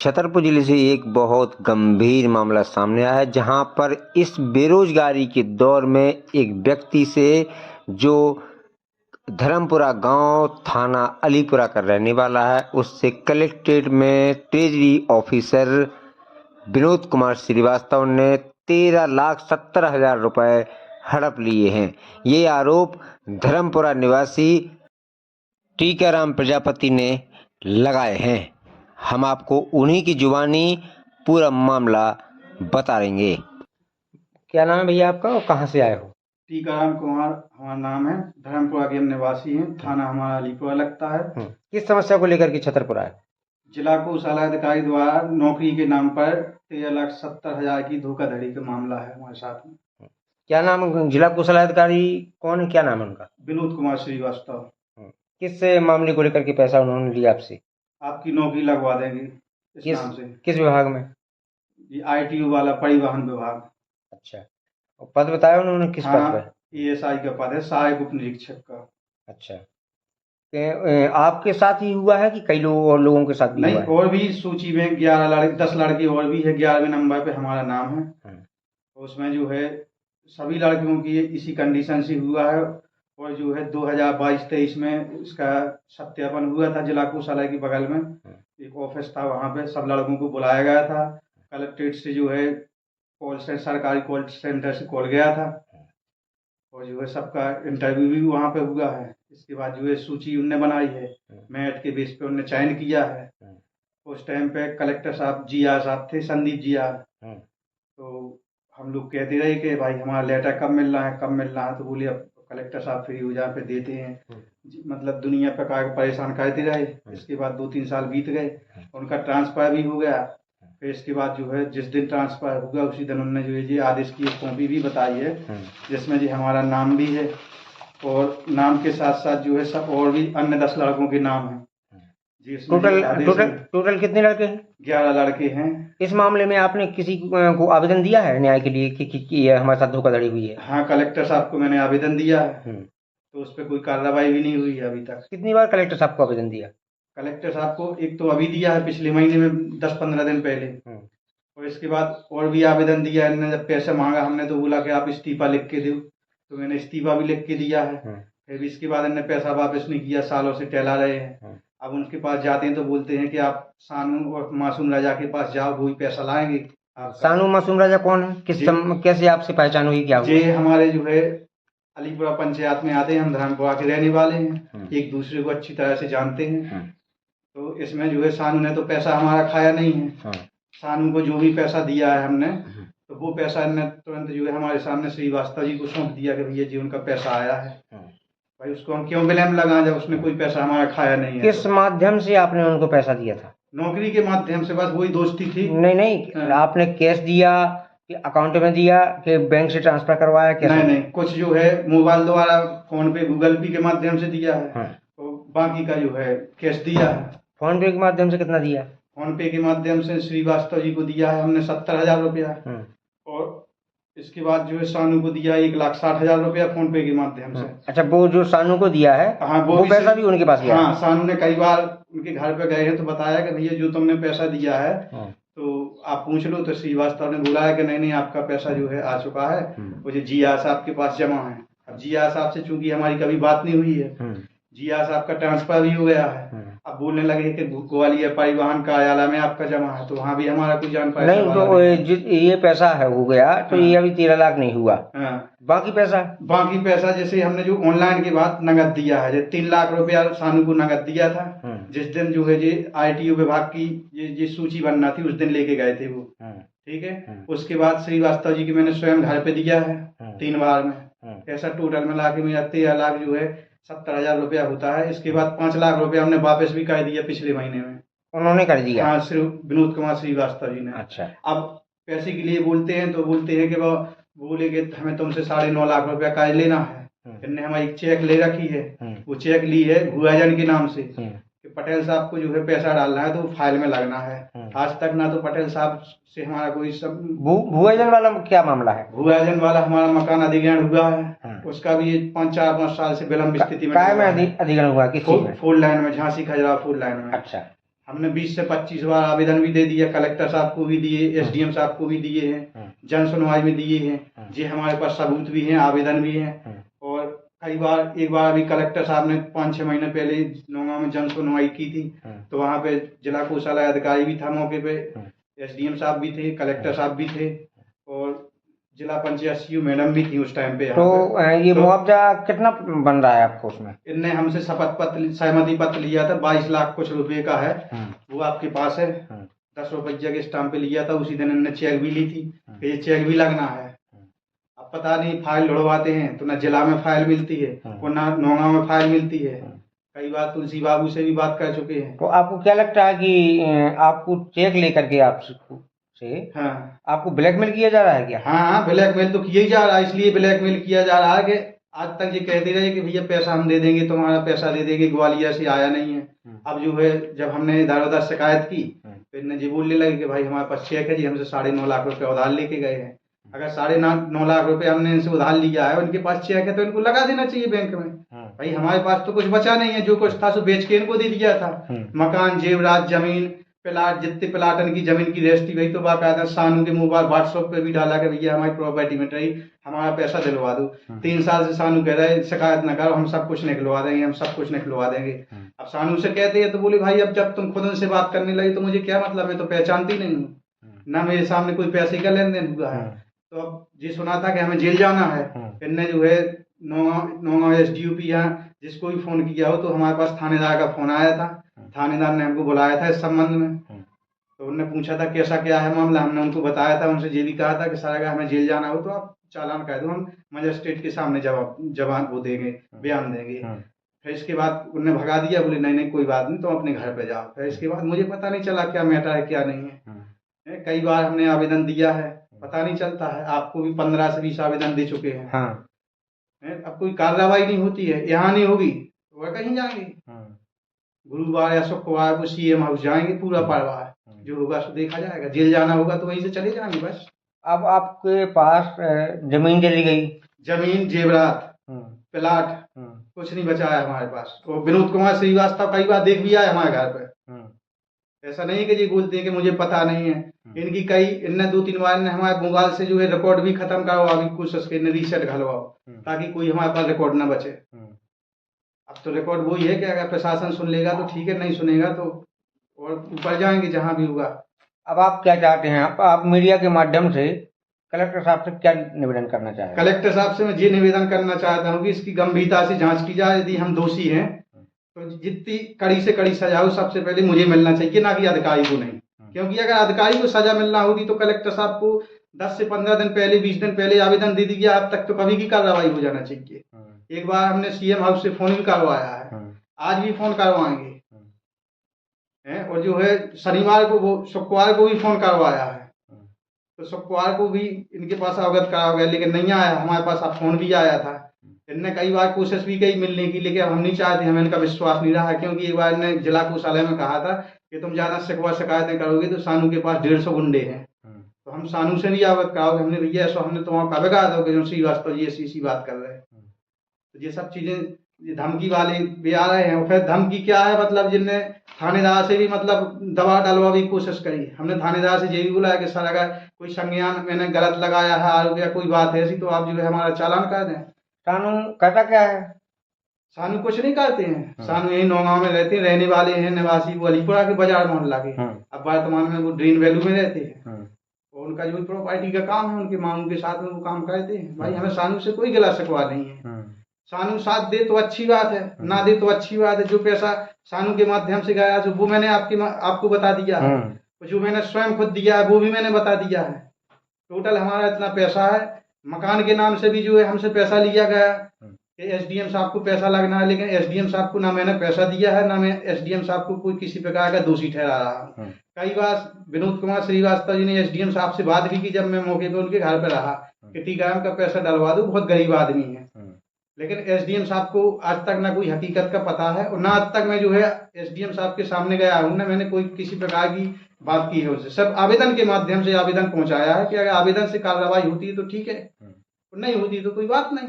छतरपुर जिले से एक बहुत गंभीर मामला सामने आया है, जहां पर इस बेरोजगारी के दौर में एक व्यक्ति से जो धर्मपुरा गांव थाना अलीपुरा का रहने वाला है, उससे कलेक्ट्रेट में ट्रेजरी ऑफिसर विनोद कुमार श्रीवास्तव ने 13,70,000 रुपए हड़प लिए हैं। ये आरोप धर्मपुरा निवासी टीकाराम प्रजापति ने लगाए हैं। हम आपको उन्हीं की जुबानी पूरा मामला बता देंगे। क्या नाम है भैया आपका और कहाँ से आए हो? टीकाराम कुमार हमारा नाम है, धर्मपुरा के हम निवासी हैं। थाना हमारा अलीपुरा लगता है। किस समस्या को लेकर के छतरपुरा है? जिला कोषालय अधिकारी द्वारा नौकरी के नाम पर 13,70,000 की धोखाधड़ी का मामला है हमारे साथ में। क्या नाम जिला कौशल अधिकारी कौन है, क्या नाम है उनका? विनोद कुमार श्रीवास्तव। किस मामले को लेकर के पैसा उन्होंने लिया आपसे? आपकी नौकरी लगवा देंगे इस नाम से। किस विभाग में? ये ITU वाला परिवहन विभाग। अच्छा, और पद बताया उन्होंने किस पद पर? ESI का पद है, सहायक उप निरीक्षक का। अच्छा, आपके साथ ही हुआ है कि कई और लोगों के साथ भी हुआ है? नहीं, और भी सूची में 10 लड़के और भी है। 11वें नंबर पे हमारा नाम है। उसमें जो है सभी लड़कियों की इसी कंडीशन से हुआ है। और जो है 2022-23 में इसका सत्यापन हुआ था। जिला कोषालय के बगल में एक ऑफिस था, वहाँ पे सब लड़कों को बुलाया गया था। कलेक्ट्रेट से जो है सरकारी कॉल सेंटर से कॉल गया था और जो है सबका इंटरव्यू भी वहाँ पे हुआ है। इसके बाद जो है सूची उनने बनाई है, मेरिट के बेस पे उनने चयन किया है। उस टाइम पे कलेक्टर साहब GR साहब थे, संदीप GR। तो हम लोग कहते रहे कि भाई हमारा लेटर कब मिल रहा है, कब मिल रहा है। तो बोले अब कलेक्टर साहब फ्री हो जाए फिर देते हैं। मतलब दुनिया पे परेशान करते रहे। इसके बाद 2-3 साल बीत गए, उनका ट्रांसफर भी हो गया। फिर इसके बाद जो है जिस दिन ट्रांसफर हुआ उसी दिन उन्होंने जो है जी आदेश की एक कॉपी भी बताई है, जिसमें जी हमारा नाम भी है और नाम के साथ साथ जो है सब और भी अन्य 10 लड़कों के नाम है। टोटल कितने लड़के हैं? 11 लड़के हैं। इस मामले में आपने किसी को आवेदन दिया है न्याय के लिए कि हमारे साथ धोखाधड़ी हुई है? हाँ, कलेक्टर साहब को मैंने आवेदन दिया है। तो उस पर कोई कार्रवाई भी नहीं हुई है अभी तक। कितनी बार कलेक्टर साहब को आवेदन दिया? कलेक्टर साहब को एक तो अभी दिया है, पिछले महीने में 10-15 दिन पहले। और इसके बाद और भी आवेदन दिया है। इन्होंने जब पैसा मांगा हमने तो बोला कि आप इस्तीफा लिख के दो, तो मैंने इस्तीफा भी लिख के दिया है। फिर इसके बाद इन्होंने पैसा वापस नहीं किया, सालों से टहला रहे हैं। अब उनके पास जाते हैं तो बोलते हैं कि आप सानू और मासूम राजा के पास जाओ, वही पैसा लाएंगे। सानू मासूम राजा कौन है? कैसे आपसे पहचान हुई? क्या ये हमारे जो है अलीपुरा पंचायत में आते हैं। हम धर्मपुरा के रहने वाले हैं, एक दूसरे को अच्छी तरह से जानते हैं। तो इसमें जो है सानू ने तो पैसा हमारा खाया नहीं है। सानू को जो भी पैसा दिया है हमने, तो वो पैसा इन्होंने तुरंत जो है हमारे सामने श्रीवास्तव जी को सौंप दिया कि भैया जी उनका पैसा आया है। भाई उसको हम क्यों ब्लेम लगाएं जब उसने कोई पैसा हमारा खाया नहीं है। किस माध्यम से आपने उनको पैसा दिया था? नौकरी के माध्यम से, बस वही दोस्ती थी। नहीं, आपने कैश दिया कि अकाउंट में दिया कि बैंक से ट्रांसफर करवाया? कैसे? नहीं, कुछ जो है मोबाइल द्वारा, फोन पे, गूगल पे के माध्यम से दिया है। तो बाकी का जो है कैश दिया है। फोन पे के माध्यम से कितना दिया? फोन पे के माध्यम से श्रीवास्तव जी को दिया है हमने 70,000 रुपया। और इसके बाद जो है सानू को दिया 1,60,000 रुपया फोन पे के माध्यम से। अच्छा, वो जो सानू को दिया है, हाँ, वो पैसा भी उनके पास गया? हाँ, सानू ने कई बार उनके घर पे गए हैं तो बताया कि भैया जो तुमने पैसा दिया है तो आप पूछ लो। तो श्रीवास्तव ने बोला है कि नहीं आपका पैसा जो है आ चुका है, वो जो GR साहब के पास जमा है। अब GR साहब से चूंकि हमारी कभी बात नहीं हुई है, GR साहब का ट्रांसफर भी हो गया है। अब बोलने लगे कि ग्वालियर परिवहन कार्यालय में आपका जमा है, तो वहाँ भी हमारा कुछ जान पाया नहीं। तो ये पैसा है हो गया तो ये अभी 13 लाख नहीं हुआ। बाकी पैसा जैसे हमने जो ऑनलाइन के बाद नगद दिया है, 3 लाख रुपया सानू को नगद दिया था। जिस दिन जो है ITU विभाग की ये सूची बनना थी उस दिन लेके गए थे वो। ठीक है। उसके बाद श्रीवास्तव जी की मैंने स्वयं घर पे दिया है 3 बार में। ऐसा टोटल मिला के मेरा 13 लाख जो है 70,000 रुपया होता है। इसके बाद 5 लाख रुपया हमने वापस भी कर दिया पिछले महीने में। उन्होंने कर दिया? हाँ, सिर्फ विनोद कुमार श्रीवास्तव जी ने। अच्छा, अब पैसे के लिए बोलते हैं तो बोलते हैं कि वो बोले कि हमें तुमसे 9.5 लाख रुपया कर्ज लेना है। इन्होंने हमारी चेक ले रखी है, वो चेक ली है भुआजन के नाम से कि पटेल साहब को जो है पैसा डालना है तो फाइल में लगना है। आज तक ना तो पटेल साहब से हमारा कोई भुआजन वाला क्या मामला है? भुआजन वाला हमारा मकान अधिग्रहण हुआ है, उसका भी 5-4-5 साल से विलंब स्थिति में। अधिग्रहण हुआ? किस चीज में? फूल लाइन में, झांसी खजुराहो फूल लाइन में। अच्छा, हमने 20 से 25 बार आवेदन भी दे दिया, कलेक्टर साहब को भी दिए, एसडीएम साहब को भी दिए हैं, जन सुनवाई में दिए हैं, जी हमारे पास सबूत भी हैं, आवेदन भी हैं। और कई बार, एक बार अभी कलेक्टर साहब ने 5-6 महीने पहले नौगांव में जन सुनवाई की थी, तो वहाँ पे जिला कोषालय अधिकारी भी था मौके पे, एसडीएम साहब भी थे, कलेक्टर साहब भी थे और जिला पंचायत सीईओ मैडम भी थी उस टाइम पे। तो ये मुआवजा कितना बन रहा है आपको उसमें? इनने हमसे शपथ पत्र, सहमति पत्र लिया था, 22 लाख कुछ रुपए का है, वो आपके पास है। 10 रुपया के स्टाम्प पे लिया था, उसी दिन इनने चेक भी ली थी, ये चेक भी लगना है। अब पता नहीं, फाइल लड़वाते हैं तो ना जिला में फाइल मिलती है और ना नौगांव में फाइल मिलती है। कई बार तुलसी बाबू से भी बात कर चुके हैं। तो आपको क्या लगता है कि आपको चेक लेकर के आपसे आपको ब्लैकमेल किया जा रहा है क्या? हाँ, ब्लैकमेल तो किया ही जा रहा है। इसलिए ब्लैकमेल किया जा रहा है कि आज तक ये कहते रहे कि भैया पैसा हम दे देंगे, तुम्हारा पैसा दे देंगे, ग्वालियर से आया नहीं है। अब जो है, जब हमने इधर उधर शिकायत की तो इन्हें जी बोलने लगे कि भाई हमारे पास चेक है जी, हमसे 9.5 लाख रुपए उधार लेके गए हैं। अगर 9.5 लाख रुपए हमने इनसे उधार लिया है, उनके पास चेक है, तो इनको लगा देना चाहिए बैंक में। भाई हमारे पास तो कुछ बचा नहीं है, जो कुछ था सो बेच के इनको दे दिया था। मकान, जेवरात, जमीन, प्लाट, जितने प्लाटन की जमीन की रजिस्ट्री, वही तो बाकायदा सानू के मोबाइल व्हाट्सएप पे भी डाला कि भैया हमारी प्रॉपर्टी में रही, हमारा पैसा दिलवा दो। 3 साल से सानू कह रहे शिकायत न करो, हम सब कुछ निकलवा देंगे, हम सब कुछ निकलवा देंगे। अब सानू से कहते हैं तो बोले भाई अब जब तुम खुद उनसे बात करने लगे तो मुझे क्या मतलब, मैं तो पहचानती नहीं हूँ ना, मेरे सामने कोई पैसे का लेन देन हुआ है। तो अब जी सुना था कि हमें जेल जाना है। इनने जो है नौगांव एसडीओपी यहाँ जिसको भी फोन किया हो, तो हमारे पास थानेदार का फोन आया था, थानेदार ने हमको बुलाया था इस संबंध में। तो उन्होंने पूछा था कैसा क्या है मामला, हमने उनको बताया था, उनसे ये भी कहा था कि सर अगर हमें जेल जाना हो तो आप चालान कह दो, हम मजिस्ट्रेट के सामने जवाब वो देंगे, बयान देंगे। फिर इसके बाद उन्होंने भगा दिया, बोले नहीं नहीं कोई बात नहीं, तुम अपने घर पे जाओ। फिर इसके बाद मुझे पता नहीं चला क्या मैटर है क्या नहीं है। कई बार हमने आवेदन दिया है, पता नहीं चलता है। आपको भी 15 से 20 आवेदन दे चुके हैं। अब कोई कार्रवाई नहीं होती है, यहाँ नहीं होगी तो वह कहीं जाएंगे। गुरुवार या शुक्रवार को सीएम हाउस जाएंगे, पूरा परिवार, जो होगा सो देखा जाएगा। जेल जाना होगा तो वहीं से चले जाएंगे बस। अब आपके पास जमीन चली गई, जमीन, जेवरात, प्लाट, कुछ नहीं बचा है हमारे पास। तो विनोद कुमार श्रीवास्तव कई बार देख भी आए हमारे घर पे। ऐसा नहीं है कि जी बोलते हैं कि मुझे पता नहीं है। इनकी इनने 2-3 बार ने हमारे मोबाइल से जो है रिकॉर्ड भी खत्म करवाओ, अभी कोशिश करने रीसेट घलवाओ, ताकि कोई हमारे पास रिकॉर्ड ना बचे। अब तो रिकॉर्ड वही है कि अगर प्रशासन सुन लेगा तो ठीक है, नहीं सुनेगा तो और ऊपर जाएंगे जहां भी होगा। अब आप क्या चाहते हैं? आप मीडिया के माध्यम से कलेक्टर साहब से क्या निवेदन करना चाहते हैं? कलेक्टर साहब से मैं ये निवेदन करना चाहता हूँ कि इसकी गंभीरता से जांच की जाए। यदि हम दोषी हैं तो जितनी कड़ी से कड़ी सजा हो सबसे पहले मुझे मिलना चाहिए, ना कि अधिकारी को नहीं। क्योंकि अगर अधिकारी को सजा मिलना होगी तो कलेक्टर साहब को 10 से 15 दिन पहले, 20 दिन पहले आवेदन दे दी गया, अब तक तो कभी की कार्रवाई हो जाना चाहिए। एक बार हमने सीएम हाउस से फोन भी करवाया है, आज भी फोन करवाएंगे। और जो है शनिवार को, वो शुक्रवार को भी फोन करवाया है, तो शुक्रवार को भी इनके पास अवगत करा गया, लेकिन नहीं आया। हमारे पास अब फोन भी आया था, इनने कई बार कोशिश भी की मिलने की, लेकिन हम नहीं चाहते, हमें इनका विश्वास नहीं रहा। क्योंकि एक बार इन्हें जिला कोषालय में कहा था कि तुम ज्यादा शिकवा शिकायतें करोगे तो सानू के पास 150 गुंडे हैं, तो हम सानू से भी अवगत कराओगे। हमने भैया ऐसा हमने तुम्हारा कब कहा था कि जो श्रीवास्तव जी ऐसी बात कर रहे हैं। तो ये सब चीजें धमकी वाले भी आ रहे हैं। फिर धमकी क्या है, मतलब जिनने थानेदार से भी मतलब दबा डालवा की कोशिश करी। हमने थानेदार से ये भी बोला है कि सर अगर कोई संज्ञान मैंने गलत लगाया है आरोप या कोई बात है ऐसी, तो आप जो है हमारा चालान कर दें। सानू कहता क्या है? सानू कुछ नहीं करते हैं। सानू यही नौगांव में रहते हैं, रहने वाले हैं, निवासी वो अलीपुरा के बाजार मोहल्ला के। अब वर्तमान में वो ड्रीन वैल्यू में रहते हैं और उनका जो प्रॉपर्टी का काम है उनके मामू के साथ में वो काम करते हैं। भाई हमें सानू से कोई गिला शिकवा नहीं है। सानू साथ दे तो अच्छी बात है, ना दे तो अच्छी बात है। जो पैसा सानू के माध्यम से गया वो मैंने आपको बता दिया है, जो मैंने स्वयं खुद दिया है वो भी मैंने बता दिया है। टोटल हमारा इतना पैसा है। मकान के नाम से भी जो है हमसे पैसा लिया गया, एसडीएम साहब को पैसा लगना है, लेकिन एसडीएम साहब को ना मैंने पैसा दिया है, ना मैं एसडीएम साहब को कोई किसी प्रकार का दोषी ठहरा रहा हूँ। कई बार विनोद कुमार श्रीवास्तव जी ने एसडीएम साहब से बात भी की, जब मैं मौके पे उनके घर पे रहा, कि टीकाराम का पैसा डलवा दो, बहुत गरीब आदमी है। लेकिन एसडीएम साहब को आज तक ना कोई हकीकत का पता है और ना आज तक मैं जो है एसडीएम साहब के सामने गया हूँ, ना मैंने कोई किसी प्रकार की बात की है उनसे। सब आवेदन के माध्यम से आवेदन पहुंचाया है कि अगर आवेदन से कार्रवाई होती है तो ठीक है, नहीं होती तो कोई बात नहीं।